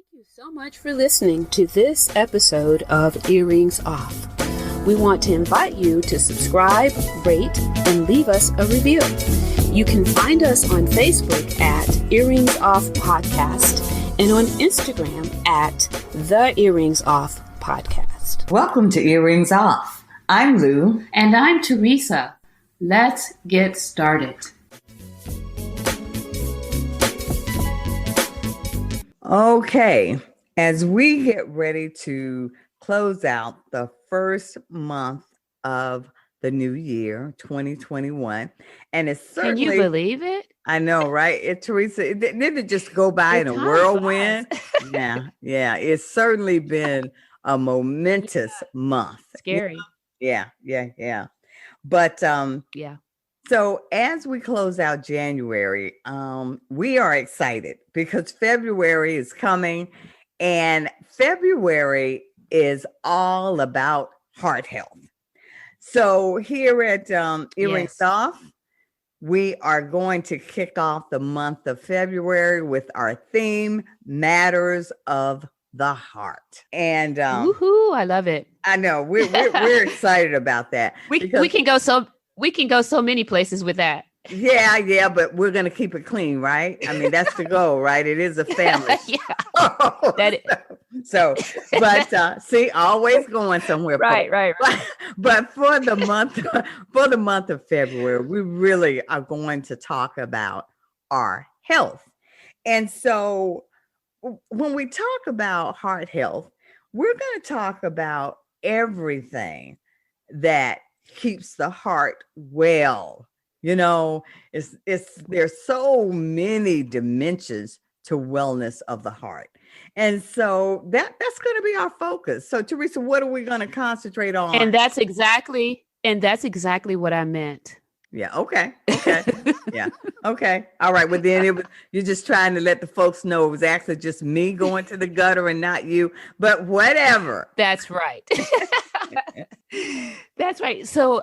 Thank you so much for listening to this episode of Earrings Off. We want to invite you to subscribe, rate, and leave us a review. You can find us on Facebook at Earrings Off Podcast and on Instagram at The Earrings Off Podcast. Welcome to Earrings Off. I'm Lou. And I'm Teresa. Let's get started. Okay, as we get ready to close out the first month of the new year, 2021, and it's certainly... Can you believe it? I know, right? Teresa, didn't just go by in a whirlwind? Yeah. It's certainly been a momentous month. Scary. Yeah. But yeah. So as we close out January, we are excited because February is coming, and February is all about heart health. So here at Earrings Off, we are going to kick off the month of February with our theme, Matters of the Heart. And woohoo, I love it. I know we're excited about that. We can go so many places with that. Yeah, but we're gonna keep it clean, right? I mean, that's the goal, right? It is a family. See, always going somewhere. Right. But for the month of February, we really are going to talk about our health. And so when we talk about heart health, we're going to talk about everything that keeps the heart well. You know, there's so many dimensions to wellness of the heart. And so that's going to be our focus. So Teresa, what are we going to concentrate on? And that's exactly what I meant. Yeah. Okay. Yeah. Okay. All right. Well, then you're just trying to let the folks know it was actually just me going to the gutter and not you, but whatever. That's right. That's right. So,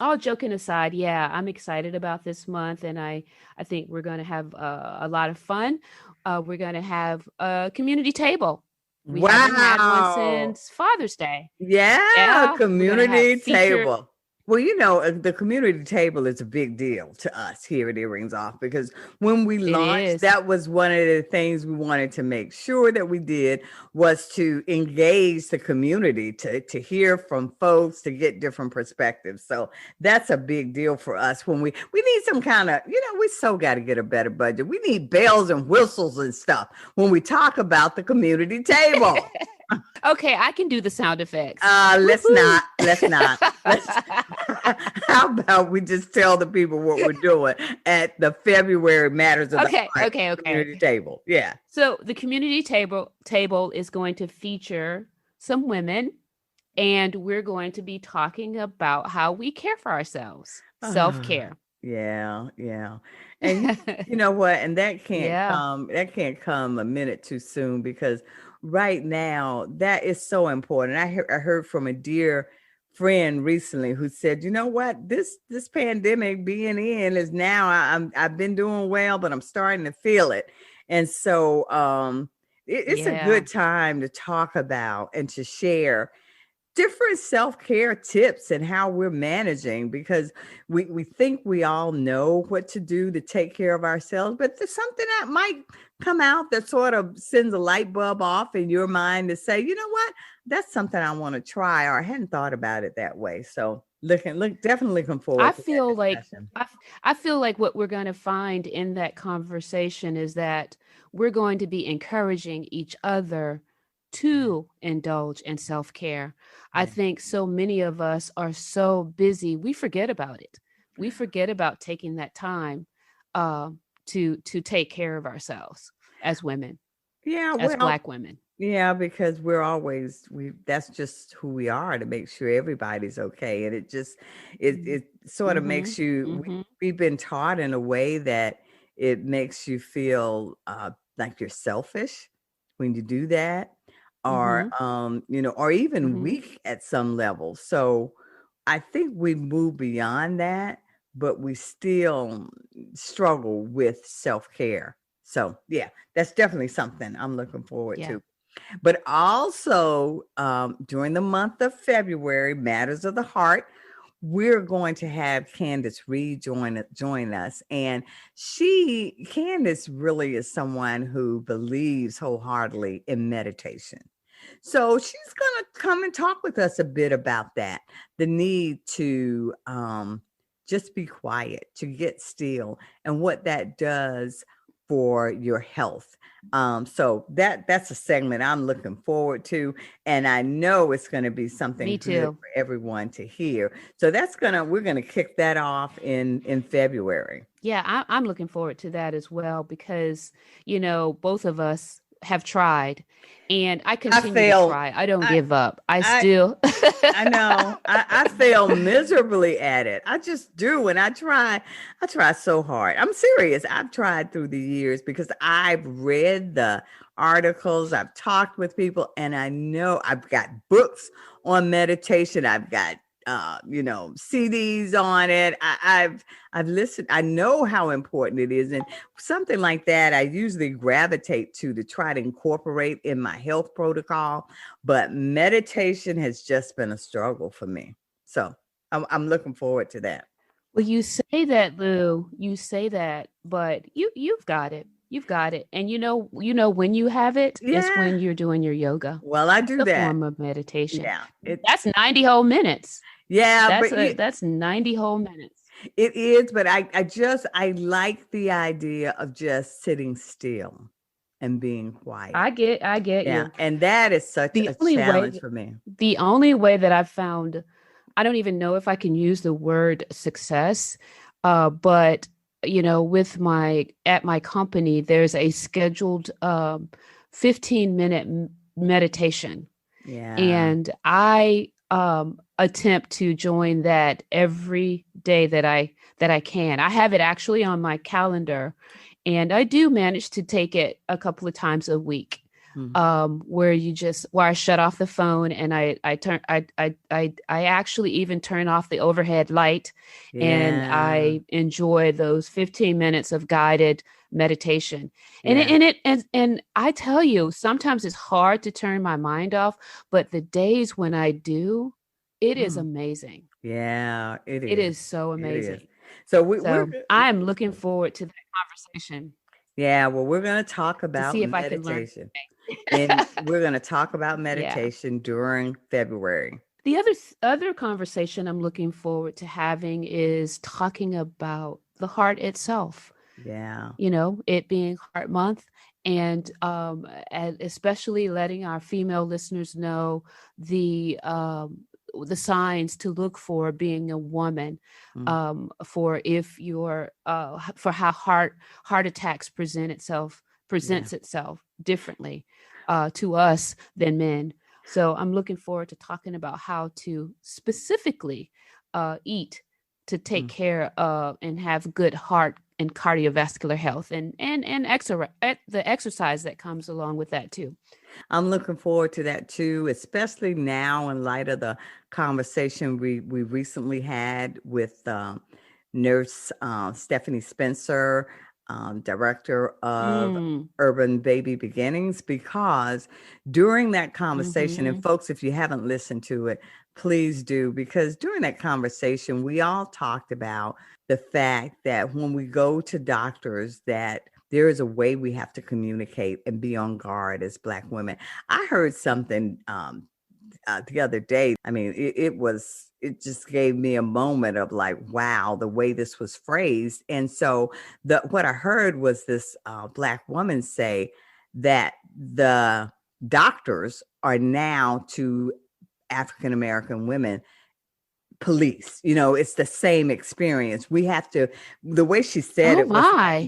all joking aside, yeah, I'm excited about this month, and I think we're going to have a lot of fun. We're going to have a community table. We haven't had one since Father's Day. Yeah, community table. Well, you know, the community table is a big deal to us here at Earrings Off, because when we launched, that was one of the things we wanted to make sure that we did, was to engage the community, to hear from folks, to get different perspectives. So that's a big deal for us. When we need some kind of, we so got to get a better budget. We need bells and whistles and stuff when we talk about the community table. Okay, I can do the sound effects. Let's not. How about we just tell the people what we're doing at the February Matters of the Heart community table? Yeah. So the community table is going to feature some women, and we're going to be talking about how we care for ourselves, self-care. Yeah. And you know what? And that can't come a minute too soon, because right now that is so important. I heard from a dear friend recently who said, you know what, this pandemic being in is now, I've been doing well, but I'm starting to feel it. And so it's a good time to talk about and to share different self-care tips and how we're managing, because we think we all know what to do to take care of ourselves, but there's something that might come out that sort of sends a light bulb off in your mind to say, you know what, that's something I want to try, or I hadn't thought about it that way. So definitely looking forward. I feel like what we're going to find in that conversation is that we're going to be encouraging each other to indulge in self-care. I think so many of us are so busy, we forget about it. We forget about taking that time to take care of ourselves as women. Yeah, as Black women. Yeah, because that's just who we are, to make sure everybody's okay. And it sort of makes you, we've been taught in a way that it makes you feel like you're selfish when you do that. Or, or even weak at some level. So I think we move beyond that, but we still struggle with self-care. So yeah, that's definitely something I'm looking forward Yeah. to. But also during the month of February, Matters of the Heart, we're going to have Candace Reed join us. And Candace really is someone who believes wholeheartedly in meditation. So she's going to come and talk with us a bit about that, the need to just be quiet, to get still, and what that does for your health. So that's a segment I'm looking forward to, and I know it's going to be something Me good too. for everyone to hear. So we're gonna kick that off in February. Yeah, I'm looking forward to that as well because, both of us have tried and I I continue to failed. try. I don't I give up. I I still. I know. I fail miserably at it. I just do. And I try so hard. I'm serious. I've tried through the years because I've read the articles, I've talked with people, and I know I've got books on meditation. I've got CDs on it. I've listened. I know how important it is. And something like that, I usually gravitate to try to incorporate in my health protocol. But meditation has just been a struggle for me. So I'm looking forward to that. Well, you say that, Lou. You say that, but you've got it. You've got it. And when you have it is Yeah. when you're doing your yoga. Well, I That's do a that. form of meditation. Yeah. That's 90 whole minutes. Yeah, That's 90 whole minutes. It is, but I like the idea of just sitting still and being quiet. I get Yeah, you. and that is such a challenge for me. The only way that I've found, I don't even know if I can use the word success, but at my company, there's a scheduled 15-minute meditation. Yeah. And I attempt to join that every day that I can. I have it actually on my calendar, and I do manage to take it a couple of times a week. Where I shut off the phone and I actually even turn off the overhead light, and I enjoy those 15 minutes of guided meditation. And I tell you, sometimes it's hard to turn my mind off, but the days when I do, it is amazing. Yeah, it is. It is so amazing. So I'm looking forward to that conversation. Yeah, well, we're going to talk about to see if meditation. I can learn. And we're going to talk about meditation during February. The other conversation I'm looking forward to having is talking about the heart itself. Yeah. It being Heart Month, and especially letting our female listeners know the signs to look for being a woman, for how heart attacks presents itself differently to us than men. So I'm looking forward to talking about how to specifically eat to take care of and have good heart and cardiovascular health, and the exercise that comes along with that too. I'm looking forward to that too, especially now in light of the conversation we recently had with nurse Stephanie Spencer, director of Urban Baby Beginnings, because during that conversation, and folks, if you haven't listened to it, please do, because during that conversation, we all talked about the fact that when we go to doctors, that there is a way we have to communicate and be on guard as Black women. I heard something the other day. I mean, it just gave me a moment of like, wow, the way this was phrased. And so what I heard was this Black woman say that the doctors are now to African-American women police. It's the same experience. We have to, the way she said it was,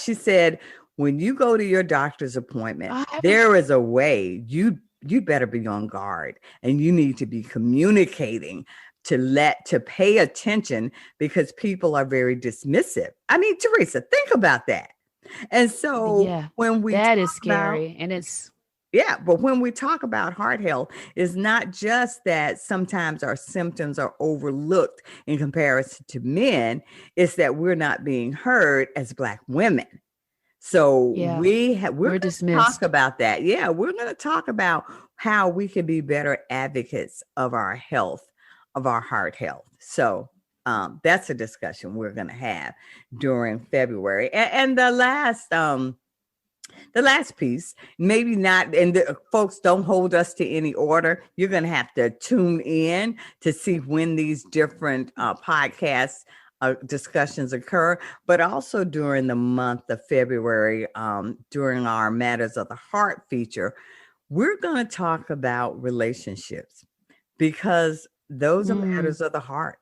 she said, when you go to your doctor's appointment, there is a way you better be on guard, and you need to be communicating to pay attention, because people are very dismissive. I mean, Teresa, think about that. And so when that is scary, and it's but when we talk about heart health, it's not just that sometimes our symptoms are overlooked in comparison to men, it's that we're not being heard as Black women. So Yeah. we're going to talk about that. Yeah, we're going to talk about how we can be better advocates of our health, of our heart health. So that's a discussion we're going to have during February. And the last piece, maybe not, and folks, don't hold us to any order. You're going to have to tune in to see when these different podcasts discussions occur, but also during the month of February, during our Matters of the Heart feature, we're going to talk about relationships, because those are matters of the heart.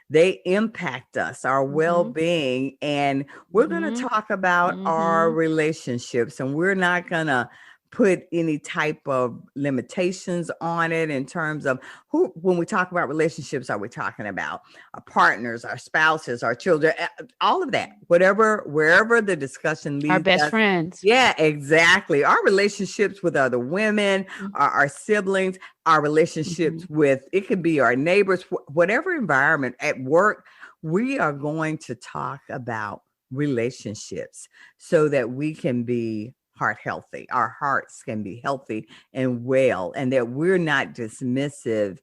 They impact us, our well-being, and we're going to talk about our relationships, and we're not going to put any type of limitations on it in terms of who, when we talk about relationships, are we talking about our partners, our spouses, our children, all of that, wherever the discussion leads our best friends. Yeah, exactly. Our relationships with other women, our siblings, our relationships with, it could be our neighbors, whatever environment, at work, we are going to talk about relationships so that we can be heart healthy. Our hearts can be healthy and well, and that we're not dismissive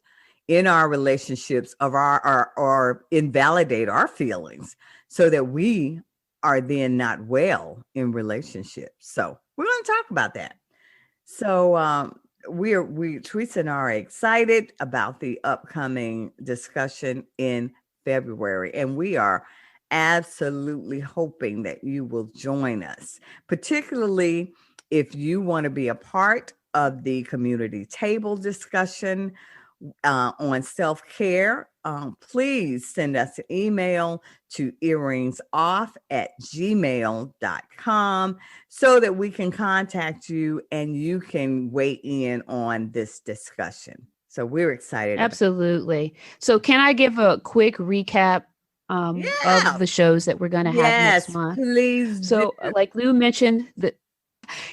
in our relationships of or invalidate our feelings, so that we are then not well in relationships. So we're going to talk about that. So Teresa and I are excited about the upcoming discussion in February, and we are absolutely hoping that you will join us, particularly if you want to be a part of the community table discussion on self-care. Please send us an email to earringsoff@gmail.com so that we can contact you and you can weigh in on this discussion. So we're excited. Absolutely. So can I give a quick recap of the shows that we're going to have next month? Please. So like Lou mentioned, the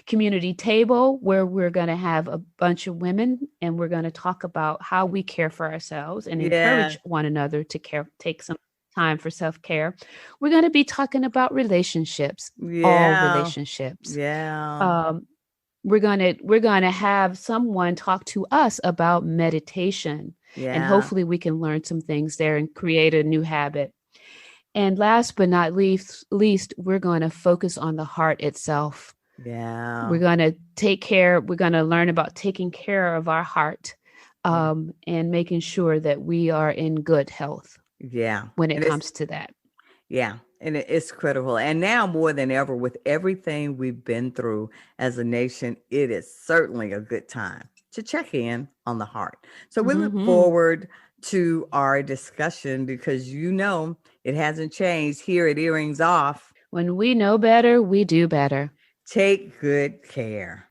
community table, where we're going to have a bunch of women and we're going to talk about how we care for ourselves and encourage one another to take some time for self-care. We're going to be talking about relationships, all relationships. We're going to have someone talk to us about meditation, and hopefully we can learn some things there and create a new habit. And last but not least, we're going to focus on the heart itself. We're going to we're going to learn about taking care of our heart, and making sure that we are in good health. When it comes to that. And it's critical. And now more than ever, with everything we've been through as a nation, it is certainly a good time to check in on the heart. So we look forward to our discussion, because it hasn't changed here at Earrings Off. When we know better, we do better. Take good care.